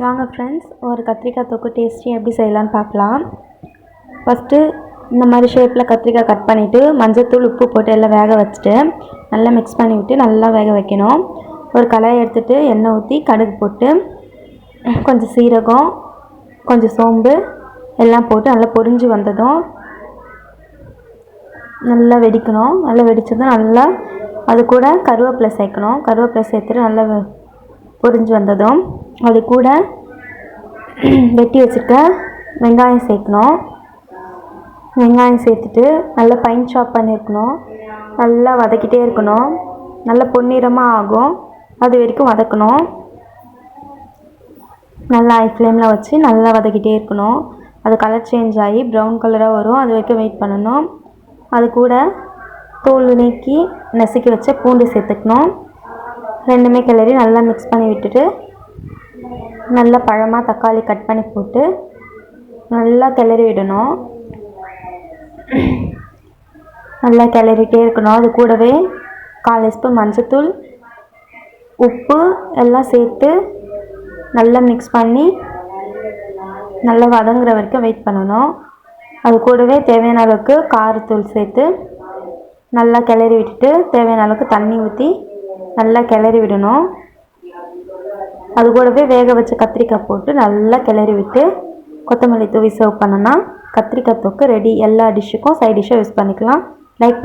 வாங்க ஃப்ரெண்ட்ஸ், ஒரு கத்திரிக்காய் தொக்கு டேஸ்டி எப்படி செய்யலான்னு பார்க்கலாம். ஃபஸ்ட்டு இந்த மாதிரி ஷேப்பில் கத்திரிக்காய் கட் பண்ணிவிட்டு மஞ்சள்தூள் உப்பு போட்டு எல்லாம் வேக வச்சுட்டு நல்லா மிக்ஸ் பண்ணி விட்டு நல்லா வேக வைக்கணும். ஒரு கடாயை எடுத்துகிட்டு எண்ணெய் ஊற்றி கடுகு போட்டு கொஞ்சம் சீரகம் கொஞ்சம் சோம்பு எல்லாம் போட்டு நல்லா பொரிஞ்சு வந்ததும் நல்லா வெடிக்கணும். நல்லா வெடித்ததும் நல்லா அது கூட கருவேப்பிலை சேர்க்கணும். கருவேப்பிலை சேர்த்துட்டு நல்லா பொரிஞ்சு வந்ததும் அது கூட வெட்டி வச்சுருக்க வெங்காயம் சேர்க்கணும். வெங்காயம் சேர்த்துட்டு நல்லா ஃபைன் சாப் பண்ணியிருக்கணும். நல்லா வதக்கிட்டே இருக்கணும். நல்லா பொன்னிறமாக ஆகும் அது வரைக்கும் வதக்கணும். நல்லா ஹை ஃப்ளேமில் வச்சு நல்லா வதக்கிட்டே இருக்கணும். அது கலர் சேஞ்ச் ஆகி ப்ரௌன் கலராக வரும். அது வரைக்கும் வெயிட் பண்ணணும். அது கூட தோல் நீக்கி நசுக்கி வச்ச பூண்டு சேர்த்துக்கணும். ரெண்டுமே கிளறி நல்லா மிக்ஸ் பண்ணி விட்டுட்டு நல்லா பழமாக தக்காளி கட் பண்ணி போட்டு நல்லா கிளறி விடணும். நல்லா கிளறிட்டே இருக்கணும். அது கூடவே 1/4 ஸ்பூன் மஞ்சள்தூள் உப்பு எல்லாம் சேர்த்து நல்லா மிக்ஸ் பண்ணி நல்லா வதங்குற வரைக்கும் வெயிட் பண்ணணும். அது கூடவே தேவையான அளவுக்கு காரத்தூள் சேர்த்து நல்லா கிளறி விட்டுட்டு தேவையான அளவுக்கு தண்ணி ஊற்றி நல்லா கிளறி விடணும். அது கூடவே வேக வச்ச கத்திரிக்காய் போட்டு நல்லா கிளறி விட்டு கொத்தமல்லி தூவி சர்வ் பண்ணோன்னா கத்திரிக்காய் தொக்கு ரெடி. எல்லா டிஷ்ஷுக்கும் சைட் டிஷ்ஷாக யூஸ் பண்ணிக்கலாம். லைக்